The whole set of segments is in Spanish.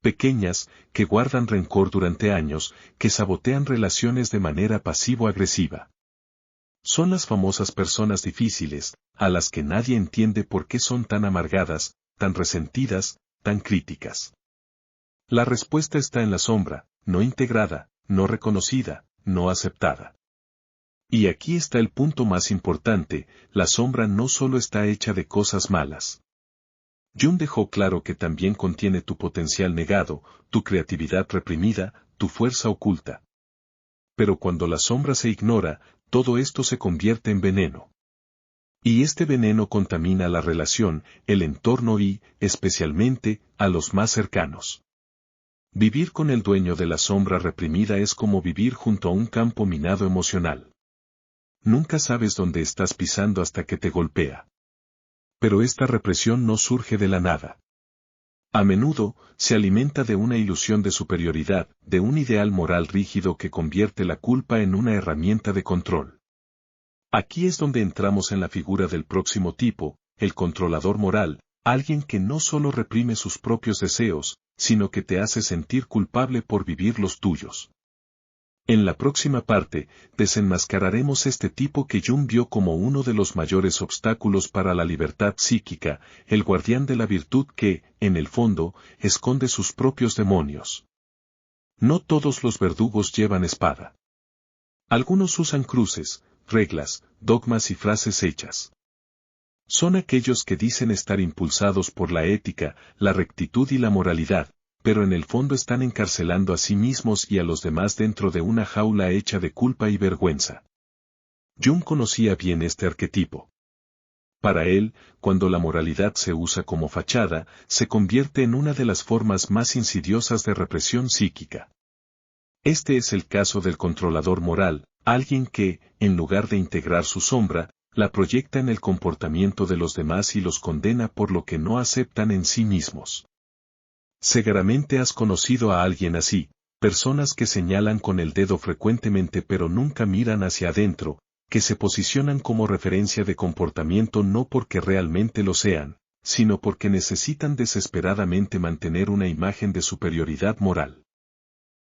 pequeñas, que guardan rencor durante años, que sabotean relaciones de manera pasivo-agresiva. Son las famosas personas difíciles, a las que nadie entiende por qué son tan amargadas, tan resentidas, tan críticas. La respuesta está en la sombra, no integrada, no reconocida, no aceptada. Y aquí está el punto más importante, la sombra no solo está hecha de cosas malas. Jung dejó claro que también contiene tu potencial negado, tu creatividad reprimida, tu fuerza oculta. Pero cuando la sombra se ignora, todo esto se convierte en veneno. Y este veneno contamina la relación, el entorno y, especialmente, a los más cercanos. Vivir con el dueño de la sombra reprimida es como vivir junto a un campo minado emocional. Nunca sabes dónde estás pisando hasta que te golpea. Pero esta represión no surge de la nada. A menudo, se alimenta de una ilusión de superioridad, de un ideal moral rígido que convierte la culpa en una herramienta de control. Aquí es donde entramos en la figura del próximo tipo, el controlador moral, alguien que no solo reprime sus propios deseos, sino que te hace sentir culpable por vivir los tuyos. En la próxima parte, desenmascararemos este tipo que Jung vio como uno de los mayores obstáculos para la libertad psíquica, el guardián de la virtud que, en el fondo, esconde sus propios demonios. No todos los verdugos llevan espada. Algunos usan cruces, reglas, dogmas y frases hechas. Son aquellos que dicen estar impulsados por la ética, la rectitud y la moralidad, pero en el fondo están encarcelando a sí mismos y a los demás dentro de una jaula hecha de culpa y vergüenza. Jung conocía bien este arquetipo. Para él, cuando la moralidad se usa como fachada, se convierte en una de las formas más insidiosas de represión psíquica. Este es el caso del controlador moral, alguien que, en lugar de integrar su sombra, la proyecta en el comportamiento de los demás y los condena por lo que no aceptan en sí mismos. Seguramente has conocido a alguien así, personas que señalan con el dedo frecuentemente pero nunca miran hacia adentro, que se posicionan como referencia de comportamiento no porque realmente lo sean, sino porque necesitan desesperadamente mantener una imagen de superioridad moral.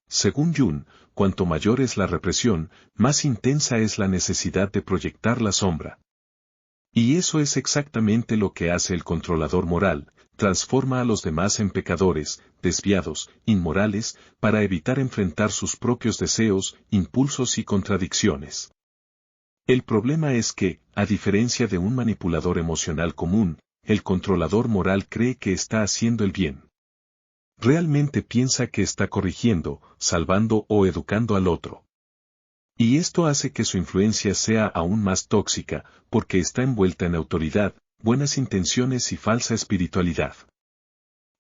Según Jung, cuanto mayor es la represión, más intensa es la necesidad de proyectar la sombra. Y eso es exactamente lo que hace el controlador moral, transforma a los demás en pecadores, desviados, inmorales, para evitar enfrentar sus propios deseos, impulsos y contradicciones. El problema es que, a diferencia de un manipulador emocional común, el controlador moral cree que está haciendo el bien. Realmente piensa que está corrigiendo, salvando o educando al otro. Y esto hace que su influencia sea aún más tóxica, porque está envuelta en autoridad, buenas intenciones y falsa espiritualidad.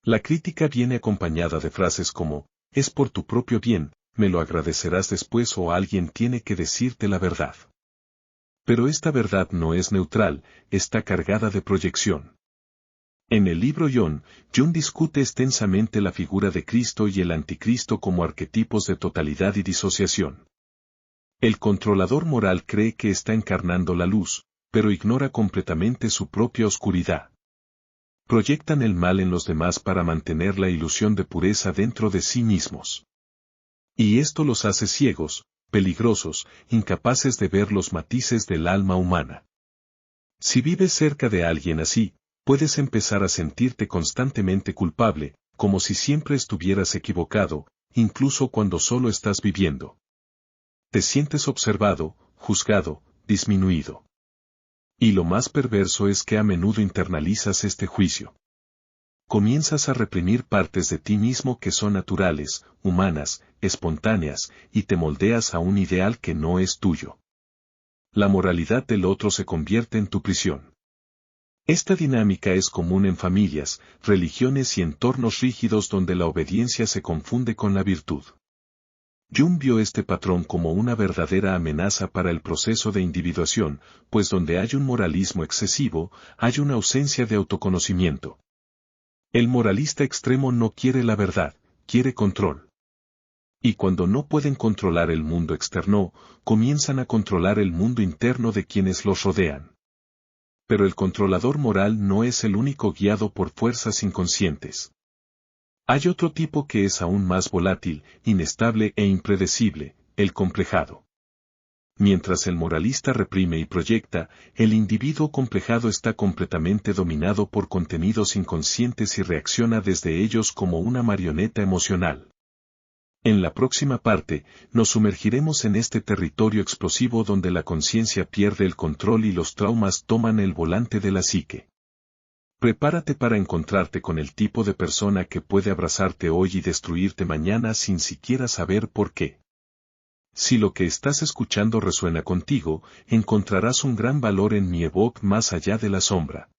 La crítica viene acompañada de frases como, es por tu propio bien, me lo agradecerás después o alguien tiene que decirte la verdad. Pero esta verdad no es neutral, está cargada de proyección. En el libro Jung discute extensamente la figura de Cristo y el anticristo como arquetipos de totalidad y disociación. El controlador moral cree que está encarnando la luz, pero ignora completamente su propia oscuridad. Proyectan el mal en los demás para mantener la ilusión de pureza dentro de sí mismos. Y esto los hace ciegos, peligrosos, incapaces de ver los matices del alma humana. Si vives cerca de alguien así, puedes empezar a sentirte constantemente culpable, como si siempre estuvieras equivocado, incluso cuando solo estás viviendo. Te sientes observado, juzgado, disminuido. Y lo más perverso es que a menudo internalizas este juicio. Comienzas a reprimir partes de ti mismo que son naturales, humanas, espontáneas, y te moldeas a un ideal que no es tuyo. La moralidad del otro se convierte en tu prisión. Esta dinámica es común en familias, religiones y entornos rígidos donde la obediencia se confunde con la virtud. Jung vio este patrón como una verdadera amenaza para el proceso de individuación, pues donde hay un moralismo excesivo, hay una ausencia de autoconocimiento. El moralista extremo no quiere la verdad, quiere control. Y cuando no pueden controlar el mundo externo, comienzan a controlar el mundo interno de quienes los rodean. Pero el controlador moral no es el único guiado por fuerzas inconscientes. Hay otro tipo que es aún más volátil, inestable e impredecible, el complejado. Mientras el moralista reprime y proyecta, el individuo complejado está completamente dominado por contenidos inconscientes y reacciona desde ellos como una marioneta emocional. En la próxima parte, nos sumergiremos en este territorio explosivo donde la conciencia pierde el control y los traumas toman el volante de la psique. Prepárate para encontrarte con el tipo de persona que puede abrazarte hoy y destruirte mañana sin siquiera saber por qué. Si lo que estás escuchando resuena contigo, encontrarás un gran valor en mi ebook Más allá de la sombra.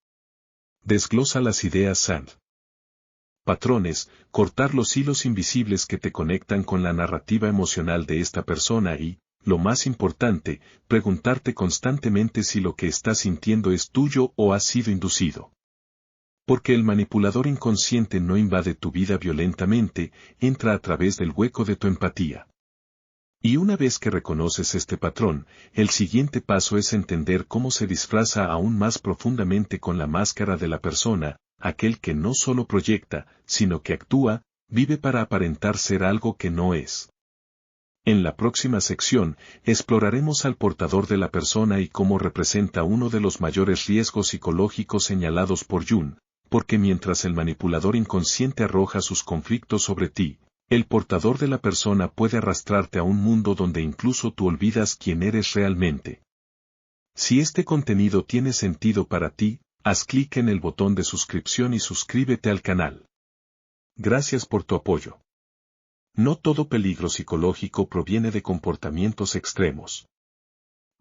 Desglosa las ideas Sand. Patrones, cortar los hilos invisibles que te conectan con la narrativa emocional de esta persona y, lo más importante, preguntarte constantemente si lo que estás sintiendo es tuyo o ha sido inducido. Porque el manipulador inconsciente no invade tu vida violentamente, entra a través del hueco de tu empatía. Y una vez que reconoces este patrón, el siguiente paso es entender cómo se disfraza aún más profundamente con la máscara de la persona, aquel que no solo proyecta, sino que actúa, vive para aparentar ser algo que no es. En la próxima sección, exploraremos al portador de la persona y cómo representa uno de los mayores riesgos psicológicos señalados por Jung, porque mientras el manipulador inconsciente arroja sus conflictos sobre ti, el portador de la persona puede arrastrarte a un mundo donde incluso tú olvidas quién eres realmente. Si este contenido tiene sentido para ti, haz clic en el botón de suscripción y suscríbete al canal. Gracias por tu apoyo. No todo peligro psicológico proviene de comportamientos extremos.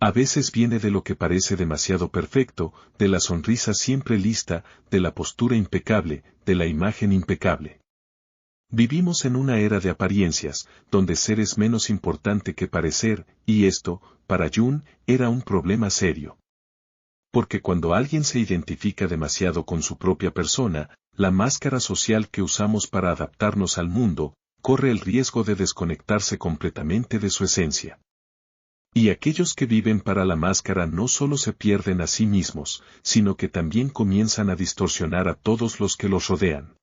A veces viene de lo que parece demasiado perfecto, de la sonrisa siempre lista, de la postura impecable, de la imagen impecable. Vivimos en una era de apariencias, donde ser es menos importante que parecer, y esto, para Jung, era un problema serio. Porque cuando alguien se identifica demasiado con su propia persona, la máscara social que usamos para adaptarnos al mundo, corre el riesgo de desconectarse completamente de su esencia. Y aquellos que viven para la máscara no solo se pierden a sí mismos, sino que también comienzan a distorsionar a todos los que los rodean.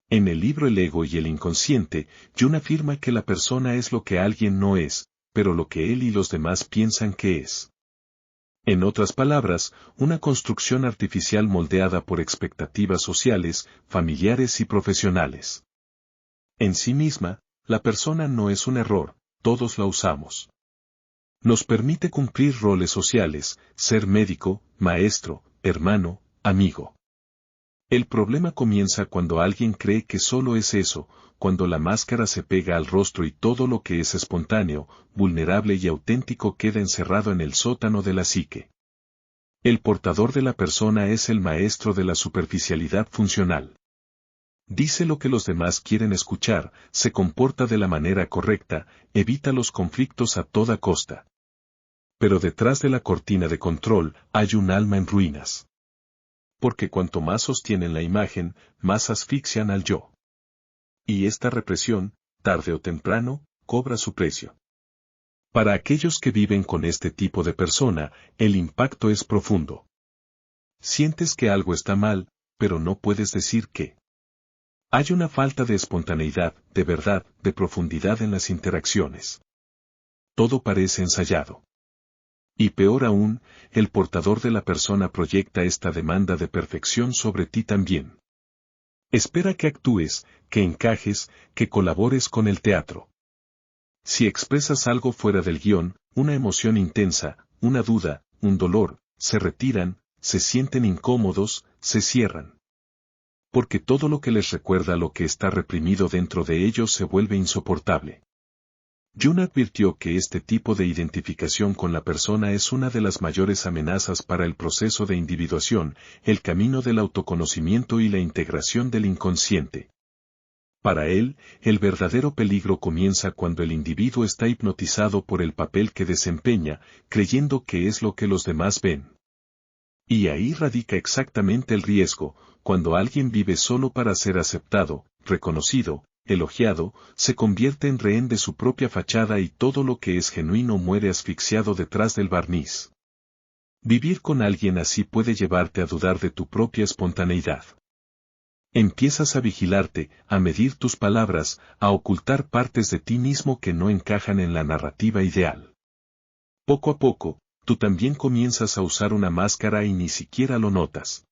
En el libro El ego y el inconsciente, Jung afirma que la persona es lo que alguien no es, pero lo que él y los demás piensan que es. En otras palabras, una construcción artificial moldeada por expectativas sociales, familiares y profesionales. En sí misma, la persona no es un error, todos la usamos. Nos permite cumplir roles sociales, ser médico, maestro, hermano, amigo. El problema comienza cuando alguien cree que solo es eso, cuando la máscara se pega al rostro y todo lo que es espontáneo, vulnerable y auténtico queda encerrado en el sótano de la psique. El portador de la persona es el maestro de la superficialidad funcional. Dice lo que los demás quieren escuchar, se comporta de la manera correcta, evita los conflictos a toda costa. Pero detrás de la cortina de control hay un alma en ruinas. Porque cuanto más sostienen la imagen, más asfixian al yo. Y esta represión, tarde o temprano, cobra su precio. Para aquellos que viven con este tipo de persona, el impacto es profundo. Sientes que algo está mal, pero no puedes decir qué. Hay una falta de espontaneidad, de verdad, de profundidad en las interacciones. Todo parece ensayado. Y peor aún, el portador de la persona proyecta esta demanda de perfección sobre ti también. Espera que actúes, que encajes, que colabores con el teatro. Si expresas algo fuera del guión, una emoción intensa, una duda, un dolor, se retiran, se sienten incómodos, se cierran. Porque todo lo que les recuerda lo que está reprimido dentro de ellos se vuelve insoportable. Jung advirtió que este tipo de identificación con la persona es una de las mayores amenazas para el proceso de individuación, el camino del autoconocimiento y la integración del inconsciente. Para él, el verdadero peligro comienza cuando el individuo está hipnotizado por el papel que desempeña, creyendo que es lo que los demás ven. Y ahí radica exactamente el riesgo, cuando alguien vive solo para ser aceptado, reconocido, elogiado, se convierte en rehén de su propia fachada y todo lo que es genuino muere asfixiado detrás del barniz. Vivir con alguien así puede llevarte a dudar de tu propia espontaneidad. Empiezas a vigilarte, a medir tus palabras, a ocultar partes de ti mismo que no encajan en la narrativa ideal. Poco a poco, tú también comienzas a usar una máscara y ni siquiera lo notas.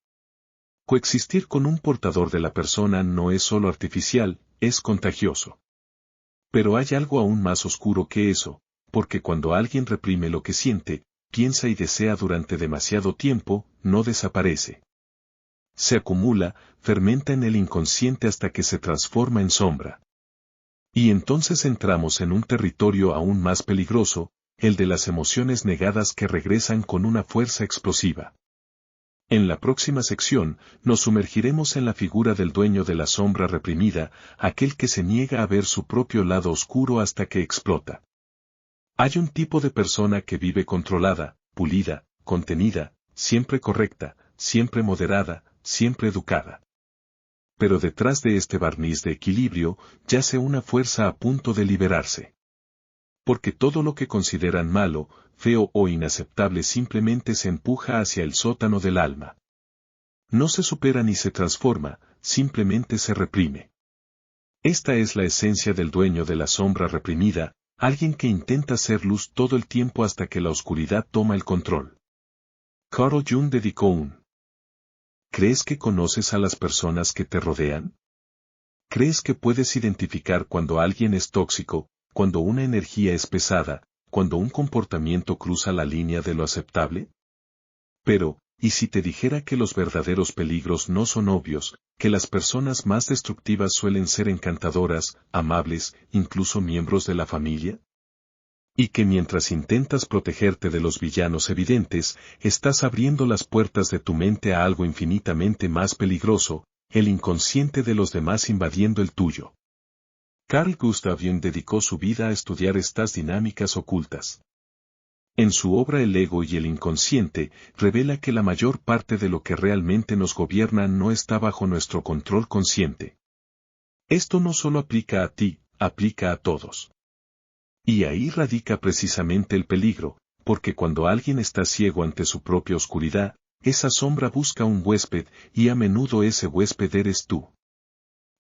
Coexistir con un portador de la persona no es solo artificial, es contagioso. Pero hay algo aún más oscuro que eso, porque cuando alguien reprime lo que siente, piensa y desea durante demasiado tiempo, no desaparece. Se acumula, fermenta en el inconsciente hasta que se transforma en sombra. Y entonces entramos en un territorio aún más peligroso, el de las emociones negadas que regresan con una fuerza explosiva. En la próxima sección, nos sumergiremos en la figura del dueño de la sombra reprimida, aquel que se niega a ver su propio lado oscuro hasta que explota. Hay un tipo de persona que vive controlada, pulida, contenida, siempre correcta, siempre moderada, siempre educada. Pero detrás de este barniz de equilibrio, yace una fuerza a punto de liberarse. Porque todo lo que consideran malo, feo o inaceptable simplemente se empuja hacia el sótano del alma. No se supera ni se transforma, simplemente se reprime. Esta es la esencia del dueño de la sombra reprimida, alguien que intenta ser luz todo el tiempo hasta que la oscuridad toma el control. Carl Jung dedicó un. ¿Crees que conoces a las personas que te rodean? ¿Crees que puedes identificar cuando alguien es tóxico, cuando una energía es pesada, cuando un comportamiento cruza la línea de lo aceptable? Pero, ¿y si te dijera que los verdaderos peligros no son obvios, que las personas más destructivas suelen ser encantadoras, amables, incluso miembros de la familia? Y que mientras intentas protegerte de los villanos evidentes, estás abriendo las puertas de tu mente a algo infinitamente más peligroso, el inconsciente de los demás invadiendo el tuyo. Carl Gustav Jung dedicó su vida a estudiar estas dinámicas ocultas. En su obra El ego y el inconsciente, revela que la mayor parte de lo que realmente nos gobierna no está bajo nuestro control consciente. Esto no solo aplica a ti, aplica a todos. Y ahí radica precisamente el peligro, porque cuando alguien está ciego ante su propia oscuridad, esa sombra busca un huésped, y a menudo ese huésped eres tú.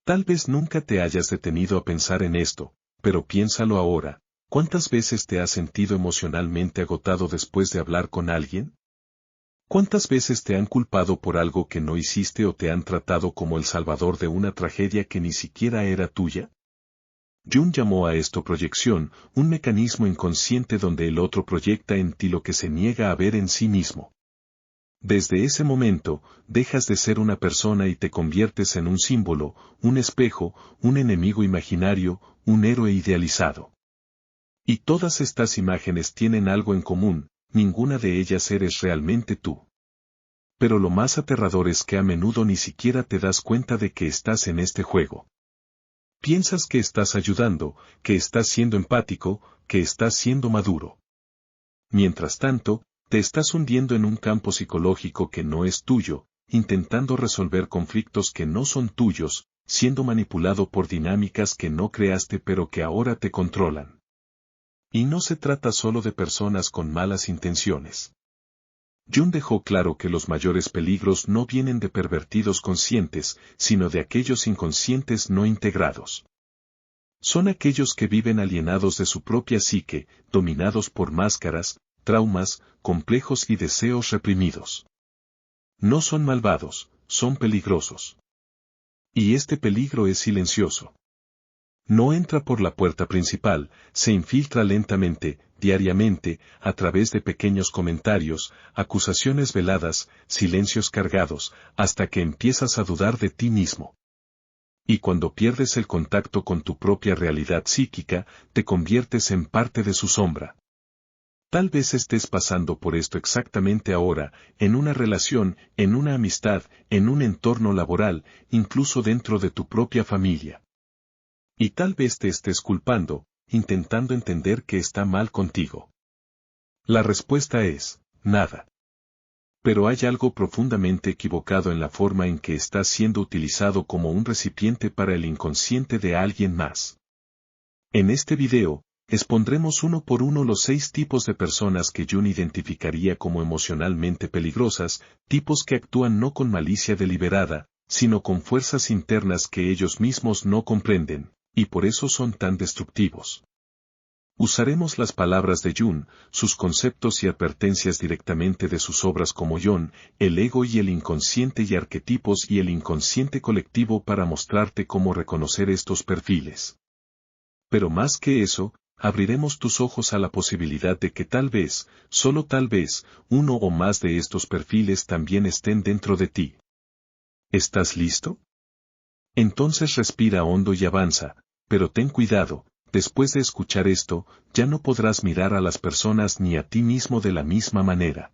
Tal vez nunca te hayas detenido a pensar en esto, pero piénsalo ahora, ¿cuántas veces te has sentido emocionalmente agotado después de hablar con alguien? ¿Cuántas veces te han culpado por algo que no hiciste o te han tratado como el salvador de una tragedia que ni siquiera era tuya? Jung llamó a esto proyección, un mecanismo inconsciente donde el otro proyecta en ti lo que se niega a ver en sí mismo. Desde ese momento, dejas de ser una persona y te conviertes en un símbolo, un espejo, un enemigo imaginario, un héroe idealizado. Y todas estas imágenes tienen algo en común, ninguna de ellas eres realmente tú. Pero lo más aterrador es que a menudo ni siquiera te das cuenta de que estás en este juego. Piensas que estás ayudando, que estás siendo empático, que estás siendo maduro. Mientras tanto, te estás hundiendo en un campo psicológico que no es tuyo, intentando resolver conflictos que no son tuyos, siendo manipulado por dinámicas que no creaste pero que ahora te controlan. Y no se trata solo de personas con malas intenciones. Jung dejó claro que los mayores peligros no vienen de pervertidos conscientes, sino de aquellos inconscientes no integrados. Son aquellos que viven alienados de su propia psique, dominados por máscaras, traumas, complejos y deseos reprimidos. No son malvados, son peligrosos. Y este peligro es silencioso. No entra por la puerta principal, se infiltra lentamente, diariamente, a través de pequeños comentarios, acusaciones veladas, silencios cargados, hasta que empiezas a dudar de ti mismo. Y cuando pierdes el contacto con tu propia realidad psíquica, te conviertes en parte de su sombra. Tal vez estés pasando por esto exactamente ahora, en una relación, en una amistad, en un entorno laboral, incluso dentro de tu propia familia. Y tal vez te estés culpando, intentando entender qué está mal contigo. La respuesta es, nada. Pero hay algo profundamente equivocado en la forma en que estás siendo utilizado como un recipiente para el inconsciente de alguien más. En este video, expondremos uno por uno los 6 tipos de personas que Jung identificaría como emocionalmente peligrosas, tipos que actúan no con malicia deliberada, sino con fuerzas internas que ellos mismos no comprenden, y por eso son tan destructivos. Usaremos las palabras de Jung, sus conceptos y advertencias directamente de sus obras como Yon, el ego y el inconsciente y arquetipos y el inconsciente colectivo para mostrarte cómo reconocer estos perfiles. Pero más que eso, abriremos tus ojos a la posibilidad de que tal vez, solo tal vez, uno o más de estos perfiles también estén dentro de ti. ¿Estás listo? Entonces respira hondo y avanza, pero ten cuidado. Después de escuchar esto, ya no podrás mirar a las personas ni a ti mismo de la misma manera.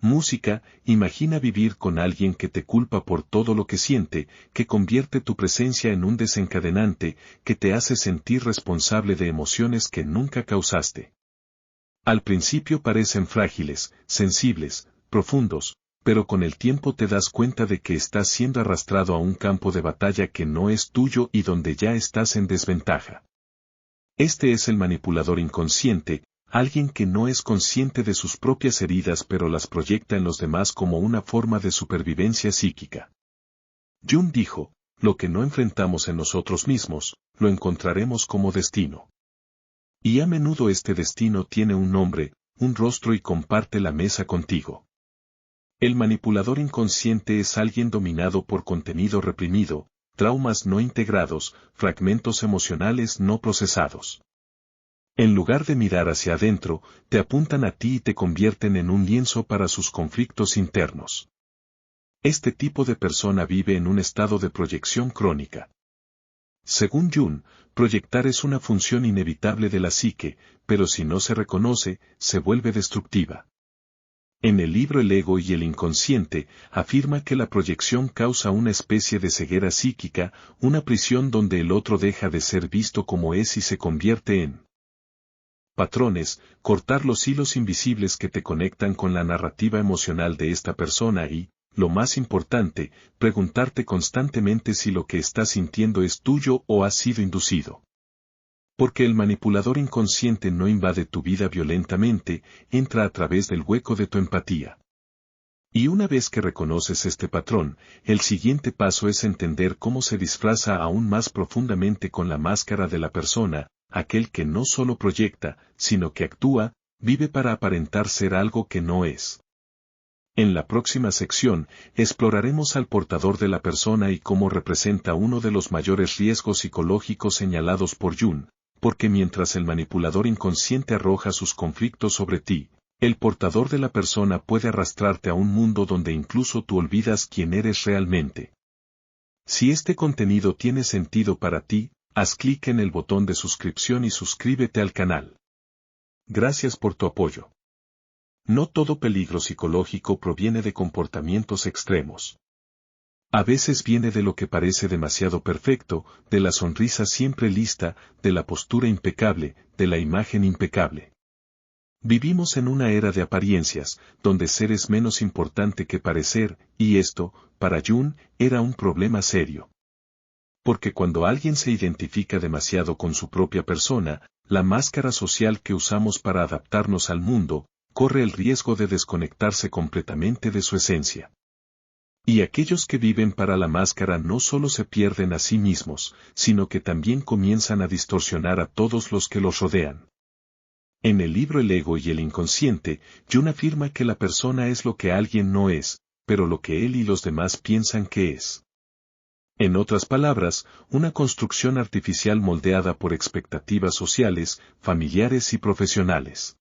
Música, imagina vivir con alguien que te culpa por todo lo que siente, que convierte tu presencia en un desencadenante, que te hace sentir responsable de emociones que nunca causaste. Al principio parecen frágiles, sensibles, profundos, pero con el tiempo te das cuenta de que estás siendo arrastrado a un campo de batalla que no es tuyo y donde ya estás en desventaja. Este es el manipulador inconsciente, alguien que no es consciente de sus propias heridas pero las proyecta en los demás como una forma de supervivencia psíquica. Jung dijo, lo que no enfrentamos en nosotros mismos, lo encontraremos como destino. Y a menudo este destino tiene un nombre, un rostro y comparte la mesa contigo. El manipulador inconsciente es alguien dominado por contenido reprimido, traumas no integrados, fragmentos emocionales no procesados. En lugar de mirar hacia adentro, te apuntan a ti y te convierten en un lienzo para sus conflictos internos. Este tipo de persona vive en un estado de proyección crónica. Según Jung, proyectar es una función inevitable de la psique, pero si no se reconoce, se vuelve destructiva. En el libro El ego y el inconsciente, afirma que la proyección causa una especie de ceguera psíquica, una prisión donde el otro deja de ser visto como es y se convierte en patrones, cortar los hilos invisibles que te conectan con la narrativa emocional de esta persona y, lo más importante, preguntarte constantemente si lo que estás sintiendo es tuyo o ha sido inducido. Porque el manipulador inconsciente no invade tu vida violentamente, entra a través del hueco de tu empatía. Y una vez que reconoces este patrón, el siguiente paso es entender cómo se disfraza aún más profundamente con la máscara de la persona, aquel que no solo proyecta, sino que actúa, vive para aparentar ser algo que no es. En la próxima sección, exploraremos al portador de la persona y cómo representa uno de los mayores riesgos psicológicos señalados por Jung, porque mientras el manipulador inconsciente arroja sus conflictos sobre ti, el portador de la persona puede arrastrarte a un mundo donde incluso tú olvidas quién eres realmente. Si este contenido tiene sentido para ti, haz clic en el botón de suscripción y suscríbete al canal. Gracias por tu apoyo. No todo peligro psicológico proviene de comportamientos extremos. A veces viene de lo que parece demasiado perfecto, de la sonrisa siempre lista, de la postura impecable, de la imagen impecable. Vivimos en una era de apariencias, donde ser es menos importante que parecer, y esto, para Jung, era un problema serio. Porque cuando alguien se identifica demasiado con su propia persona, la máscara social que usamos para adaptarnos al mundo, corre el riesgo de desconectarse completamente de su esencia. Y aquellos que viven para la máscara no solo se pierden a sí mismos, sino que también comienzan a distorsionar a todos los que los rodean. En el libro El ego y el inconsciente, Jung afirma que la persona es lo que alguien no es, pero lo que él y los demás piensan que es. En otras palabras, una construcción artificial moldeada por expectativas sociales, familiares y profesionales.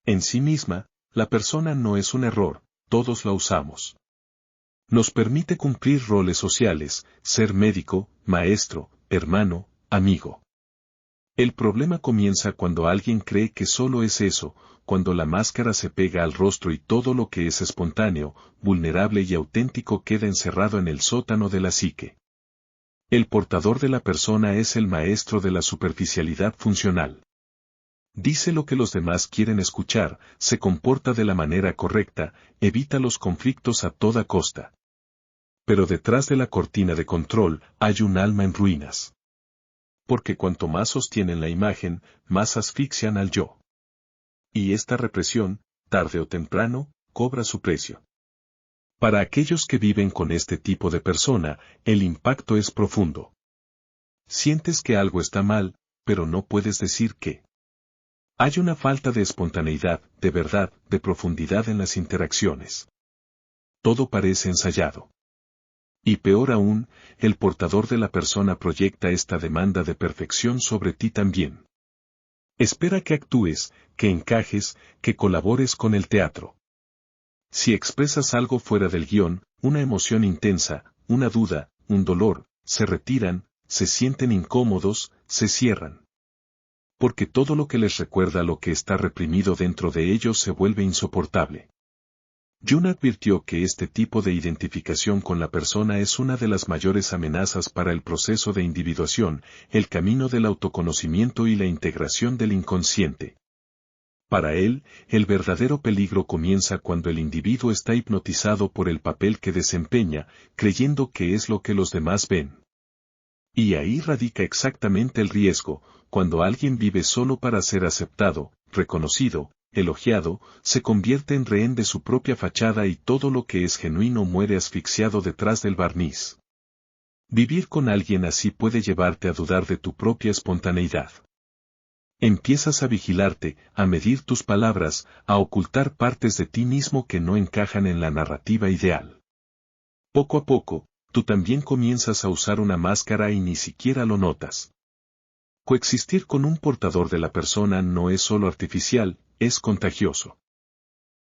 En sí misma, la persona no es un error, todos la usamos. Nos permite cumplir roles sociales, ser médico, maestro, hermano, amigo. El problema comienza cuando alguien cree que solo es eso, cuando la máscara se pega al rostro y todo lo que es espontáneo, vulnerable y auténtico queda encerrado en el sótano de la psique. El portador de la persona es el maestro de la superficialidad funcional. Dice lo que los demás quieren escuchar, se comporta de la manera correcta, evita los conflictos a toda costa. Pero detrás de la cortina de control hay un alma en ruinas. Porque cuanto más sostienen la imagen, más asfixian al yo. Y esta represión, tarde o temprano, cobra su precio. Para aquellos que viven con este tipo de persona, el impacto es profundo. Sientes que algo está mal, pero no puedes decir qué. Hay una falta de espontaneidad, de verdad, de profundidad en las interacciones. Todo parece ensayado. Y peor aún, el portador de la persona proyecta esta demanda de perfección sobre ti también. Espera que actúes, que encajes, que colabores con el teatro. Si expresas algo fuera del guión, una emoción intensa, una duda, un dolor, se retiran, se sienten incómodos, se cierran. Porque todo lo que les recuerda lo que está reprimido dentro de ellos se vuelve insoportable. Jung advirtió que este tipo de identificación con la persona es una de las mayores amenazas para el proceso de individuación, el camino del autoconocimiento y la integración del inconsciente. Para él, el verdadero peligro comienza cuando el individuo está hipnotizado por el papel que desempeña, creyendo que es lo que los demás ven. Y ahí radica exactamente el riesgo, cuando alguien vive solo para ser aceptado, reconocido, elogiado, se convierte en rehén de su propia fachada y todo lo que es genuino muere asfixiado detrás del barniz. Vivir con alguien así puede llevarte a dudar de tu propia espontaneidad. Empiezas a vigilarte, a medir tus palabras, a ocultar partes de ti mismo que no encajan en la narrativa ideal. Poco a poco, tú también comienzas a usar una máscara y ni siquiera lo notas. Coexistir con un portador de la persona no es solo artificial, es contagioso.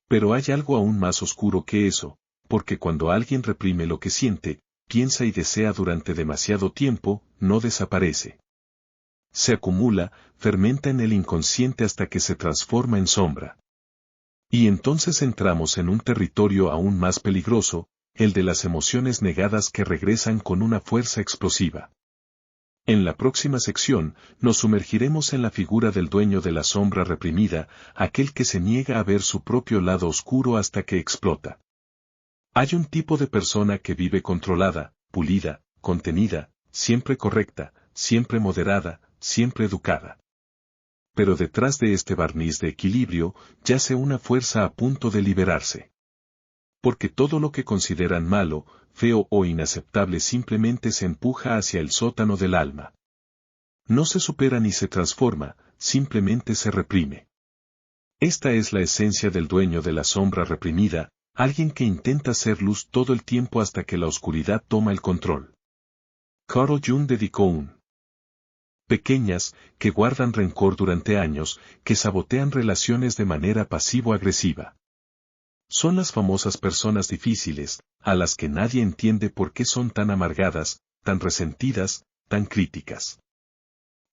Pero hay algo aún más oscuro que eso, porque cuando alguien reprime lo que siente, piensa y desea durante demasiado tiempo, no desaparece. Se acumula, fermenta en el inconsciente hasta que se transforma en sombra. Y entonces entramos en un territorio aún más peligroso, el de las emociones negadas que regresan con una fuerza explosiva. En la próxima sección, nos sumergiremos en la figura del dueño de la sombra reprimida, aquel que se niega a ver su propio lado oscuro hasta que explota. Hay un tipo de persona que vive controlada, pulida, contenida, siempre correcta, siempre moderada, siempre educada. Pero detrás de este barniz de equilibrio, yace una fuerza a punto de liberarse. Porque todo lo que consideran malo, feo o inaceptable simplemente se empuja hacia el sótano del alma. No se supera ni se transforma, simplemente se reprime. Esta es la esencia del dueño de la sombra reprimida, alguien que intenta ser luz todo el tiempo hasta que la oscuridad toma el control. Carl Jung dedicó un pequeñas, que guardan rencor durante años, que sabotean relaciones de manera pasivo-agresiva. Son las famosas personas difíciles, a las que nadie entiende por qué son tan amargadas, tan resentidas, tan críticas.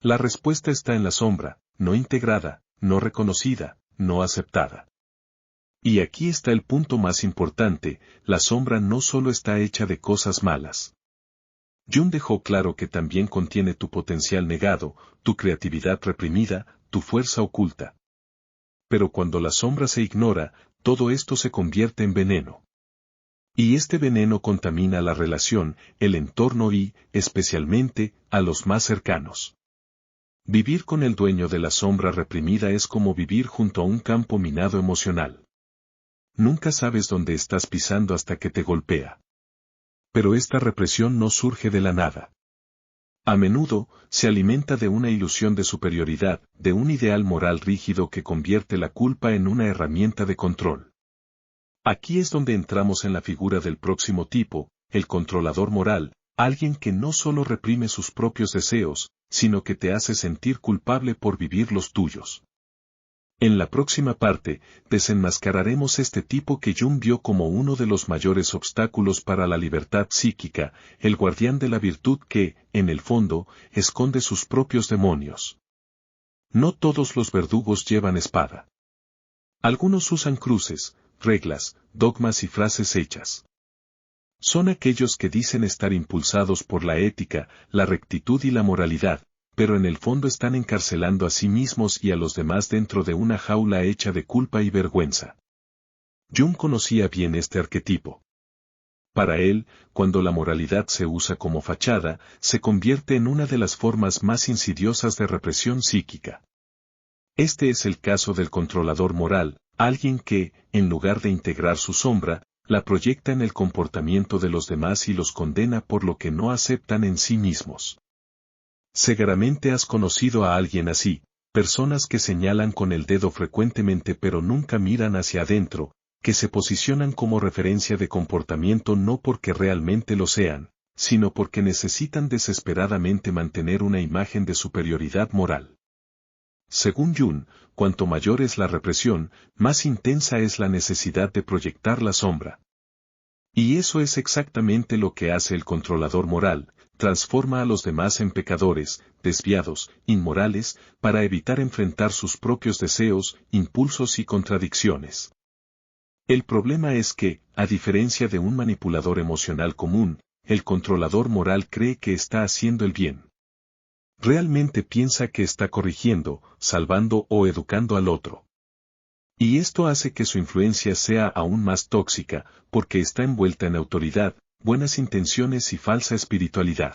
La respuesta está en la sombra, no integrada, no reconocida, no aceptada. Y aquí está el punto más importante, la sombra no solo está hecha de cosas malas. Jung dejó claro que también contiene tu potencial negado, tu creatividad reprimida, tu fuerza oculta. Pero cuando la sombra se ignora, todo esto se convierte en veneno. Y este veneno contamina la relación, el entorno y, especialmente, a los más cercanos. Vivir con el dueño de la sombra reprimida es como vivir junto a un campo minado emocional. Nunca sabes dónde estás pisando hasta que te golpea. Pero esta represión no surge de la nada. A menudo, se alimenta de una ilusión de superioridad, de un ideal moral rígido que convierte la culpa en una herramienta de control. Aquí es donde entramos en la figura del próximo tipo, el controlador moral, alguien que no solo reprime sus propios deseos, sino que te hace sentir culpable por vivir los tuyos. En la próxima parte, desenmascararemos este tipo que Jung vio como uno de los mayores obstáculos para la libertad psíquica, el guardián de la virtud que, en el fondo, esconde sus propios demonios. No todos los verdugos llevan espada. Algunos usan cruces, reglas, dogmas y frases hechas. Son aquellos que dicen estar impulsados por la ética, la rectitud y la moralidad, pero en el fondo están encarcelando a sí mismos y a los demás dentro de una jaula hecha de culpa y vergüenza. Jung conocía bien este arquetipo. Para él, cuando la moralidad se usa como fachada, se convierte en una de las formas más insidiosas de represión psíquica. Este es el caso del controlador moral, alguien que, en lugar de integrar su sombra, la proyecta en el comportamiento de los demás y los condena por lo que no aceptan en sí mismos. Seguramente has conocido a alguien así, personas que señalan con el dedo frecuentemente pero nunca miran hacia adentro, que se posicionan como referencia de comportamiento no porque realmente lo sean, sino porque necesitan desesperadamente mantener una imagen de superioridad moral. Según Jung, cuanto mayor es la represión, más intensa es la necesidad de proyectar la sombra. Y eso es exactamente lo que hace el controlador moral, transforma a los demás en pecadores, desviados, inmorales, para evitar enfrentar sus propios deseos, impulsos y contradicciones. El problema es que, a diferencia de un manipulador emocional común, el controlador moral cree que está haciendo el bien. Realmente piensa que está corrigiendo, salvando o educando al otro. Y esto hace que su influencia sea aún más tóxica, porque está envuelta en autoridad, buenas intenciones y falsa espiritualidad.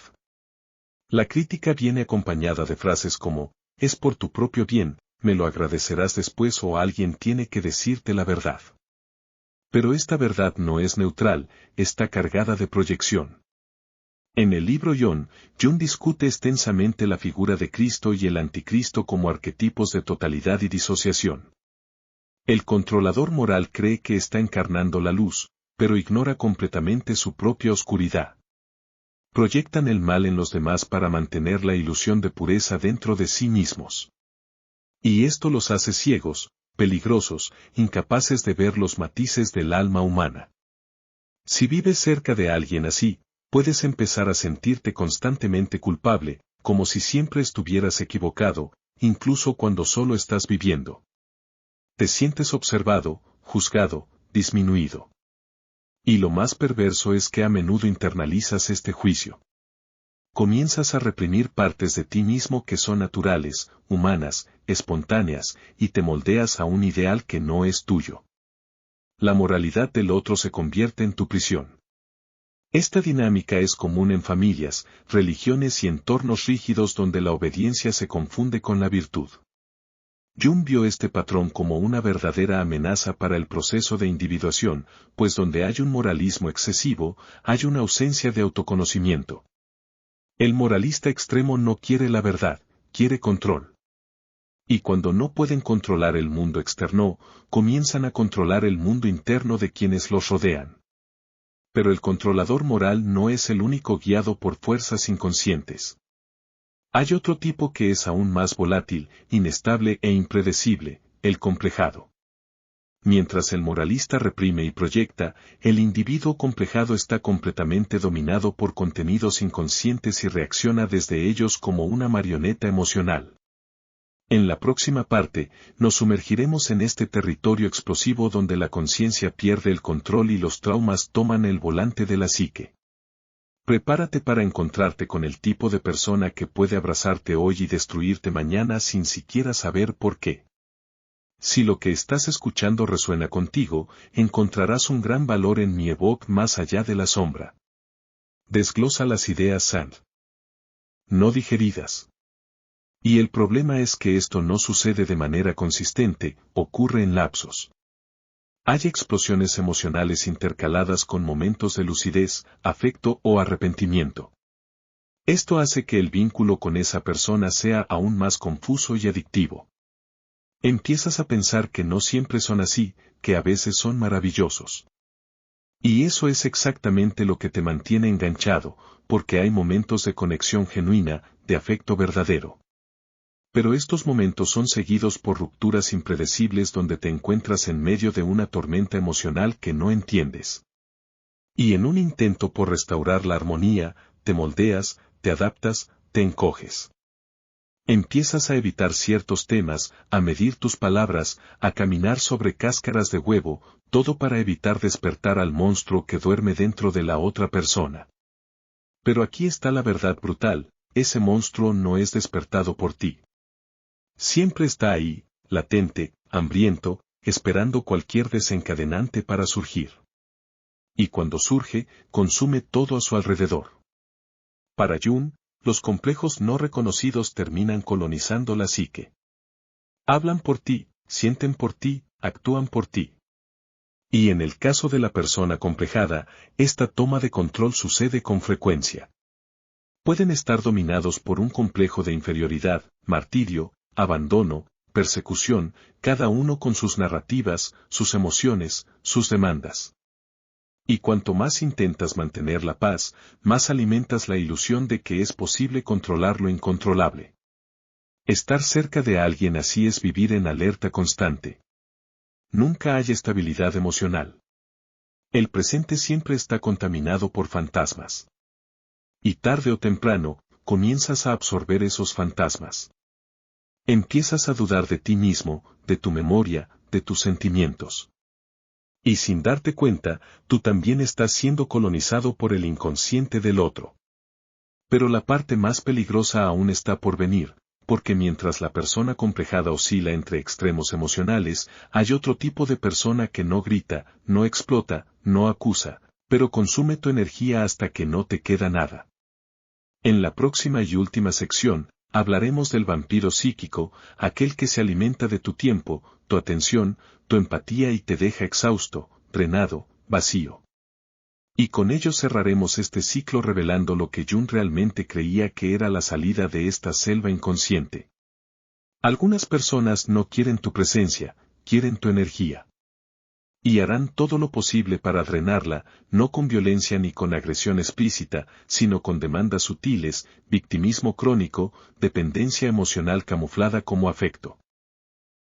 La crítica viene acompañada de frases como, es por tu propio bien, me lo agradecerás después o alguien tiene que decirte la verdad. Pero esta verdad no es neutral, está cargada de proyección. En el libro Jung discute extensamente la figura de Cristo y el anticristo como arquetipos de totalidad y disociación. El controlador moral cree que está encarnando la luz, pero ignora completamente su propia oscuridad. Proyectan el mal en los demás para mantener la ilusión de pureza dentro de sí mismos. Y esto los hace ciegos, peligrosos, incapaces de ver los matices del alma humana. Si vives cerca de alguien así, puedes empezar a sentirte constantemente culpable, como si siempre estuvieras equivocado, incluso cuando solo estás viviendo. Te sientes observado, juzgado, disminuido. Y lo más perverso es que a menudo internalizas este juicio. Comienzas a reprimir partes de ti mismo que son naturales, humanas, espontáneas, y te moldeas a un ideal que no es tuyo. La moralidad del otro se convierte en tu prisión. Esta dinámica es común en familias, religiones y entornos rígidos donde la obediencia se confunde con la virtud. Jung vio este patrón como una verdadera amenaza para el proceso de individuación, pues donde hay un moralismo excesivo, hay una ausencia de autoconocimiento. El moralista extremo no quiere la verdad, quiere control. Y cuando no pueden controlar el mundo externo, comienzan a controlar el mundo interno de quienes los rodean. Pero el controlador moral no es el único guiado por fuerzas inconscientes. Hay otro tipo que es aún más volátil, inestable e impredecible, el complejado. Mientras el moralista reprime y proyecta, el individuo complejado está completamente dominado por contenidos inconscientes y reacciona desde ellos como una marioneta emocional. En la próxima parte, nos sumergiremos en este territorio explosivo donde la conciencia pierde el control y los traumas toman el volante de la psique. Prepárate para encontrarte con el tipo de persona que puede abrazarte hoy y destruirte mañana sin siquiera saber por qué. Si lo que estás escuchando resuena contigo, encontrarás un gran valor en mi ebook Más allá de la sombra. Desglosa las ideas Sand. No digeridas. Y el problema es que esto no sucede de manera consistente, ocurre en lapsos. Hay explosiones emocionales intercaladas con momentos de lucidez, afecto o arrepentimiento. Esto hace que el vínculo con esa persona sea aún más confuso y adictivo. Empiezas a pensar que no siempre son así, que a veces son maravillosos. Y eso es exactamente lo que te mantiene enganchado, porque hay momentos de conexión genuina, de afecto verdadero. Pero estos momentos son seguidos por rupturas impredecibles donde te encuentras en medio de una tormenta emocional que no entiendes. Y en un intento por restaurar la armonía, te moldeas, te adaptas, te encoges. Empiezas a evitar ciertos temas, a medir tus palabras, a caminar sobre cáscaras de huevo, todo para evitar despertar al monstruo que duerme dentro de la otra persona. Pero aquí está la verdad brutal, ese monstruo no es despertado por ti. Siempre está ahí, latente, hambriento, esperando cualquier desencadenante para surgir. Y cuando surge, consume todo a su alrededor. Para Jung, los complejos no reconocidos terminan colonizando la psique. Hablan por ti, sienten por ti, actúan por ti. Y en el caso de la persona complejada, esta toma de control sucede con frecuencia. Pueden estar dominados por un complejo de inferioridad, martirio, abandono, persecución, cada uno con sus narrativas, sus emociones, sus demandas. Y cuanto más intentas mantener la paz, más alimentas la ilusión de que es posible controlar lo incontrolable. Estar cerca de alguien así es vivir en alerta constante. Nunca hay estabilidad emocional. El presente siempre está contaminado por fantasmas. Y tarde o temprano, comienzas a absorber esos fantasmas. Empiezas a dudar de ti mismo, de tu memoria, de tus sentimientos. Y sin darte cuenta, tú también estás siendo colonizado por el inconsciente del otro. Pero la parte más peligrosa aún está por venir, porque mientras la persona complejada oscila entre extremos emocionales, hay otro tipo de persona que no grita, no explota, no acusa, pero consume tu energía hasta que no te queda nada. En la próxima y última sección, hablaremos del vampiro psíquico, aquel que se alimenta de tu tiempo, tu atención, tu empatía y te deja exhausto, drenado, vacío. Y con ello cerraremos este ciclo revelando lo que Jung realmente creía que era la salida de esta selva inconsciente. Algunas personas no quieren tu presencia, quieren tu energía. Y harán todo lo posible para drenarla, no con violencia ni con agresión explícita, sino con demandas sutiles, victimismo crónico, dependencia emocional camuflada como afecto.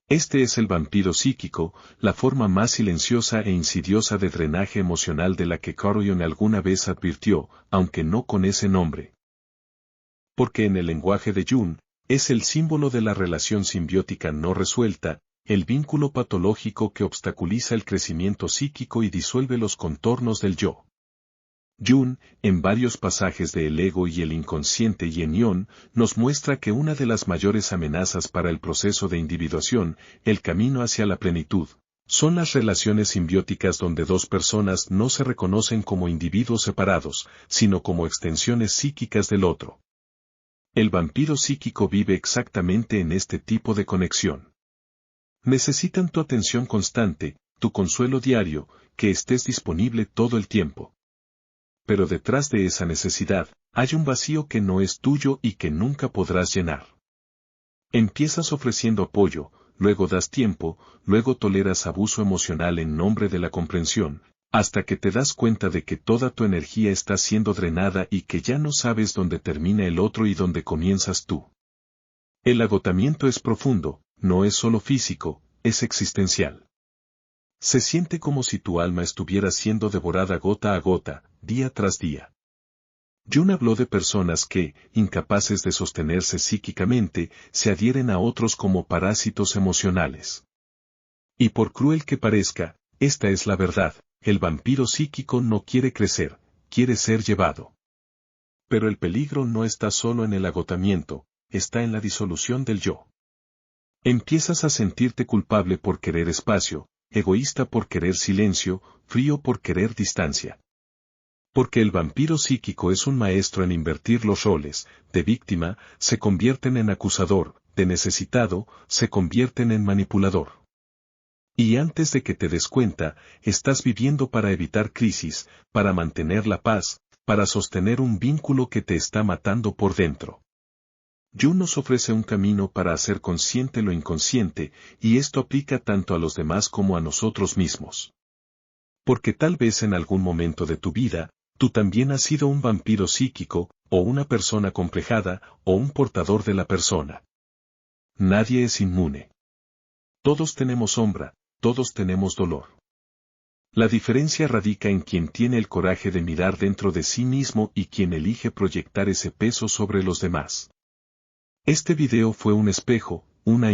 Este es el vampiro psíquico, la forma más silenciosa e insidiosa de drenaje emocional de la que Carl Jung alguna vez advirtió, aunque no con ese nombre. Porque en el lenguaje de Jung, es el símbolo de la relación simbiótica no resuelta, el vínculo patológico que obstaculiza el crecimiento psíquico y disuelve los contornos del yo. Jung, en varios pasajes de El ego y el inconsciente y en Ion, nos muestra que una de las mayores amenazas para el proceso de individuación, el camino hacia la plenitud, son las relaciones simbióticas donde dos personas no se reconocen como individuos separados, sino como extensiones psíquicas del otro. El vampiro psíquico vive exactamente en este tipo de conexión. Necesitan tu atención constante, tu consuelo diario, que estés disponible todo el tiempo. Pero detrás de esa necesidad, hay un vacío que no es tuyo y que nunca podrás llenar. Empiezas ofreciendo apoyo, luego das tiempo, luego toleras abuso emocional en nombre de la comprensión, hasta que te das cuenta de que toda tu energía está siendo drenada y que ya no sabes dónde termina el otro y dónde comienzas tú. El agotamiento es profundo, no es solo físico, es existencial. Se siente como si tu alma estuviera siendo devorada gota a gota, día tras día. Jung habló de personas que, incapaces de sostenerse psíquicamente, se adhieren a otros como parásitos emocionales. Y por cruel que parezca, esta es la verdad, el vampiro psíquico no quiere crecer, quiere ser llevado. Pero el peligro no está solo en el agotamiento, está en la disolución del yo. Empiezas a sentirte culpable por querer espacio, egoísta por querer silencio, frío por querer distancia. Porque el vampiro psíquico es un maestro en invertir los roles, de víctima, se convierten en acusador, de necesitado, se convierten en manipulador. Y antes de que te des cuenta, estás viviendo para evitar crisis, para mantener la paz, para sostener un vínculo que te está matando por dentro. Jung nos ofrece un camino para hacer consciente lo inconsciente, y esto aplica tanto a los demás como a nosotros mismos. Porque tal vez en algún momento de tu vida, tú también has sido un vampiro psíquico, o una persona complejada, o un portador de la persona. Nadie es inmune. Todos tenemos sombra, todos tenemos dolor. La diferencia radica en quien tiene el coraje de mirar dentro de sí mismo y quien elige proyectar ese peso sobre los demás. Este video fue un espejo, una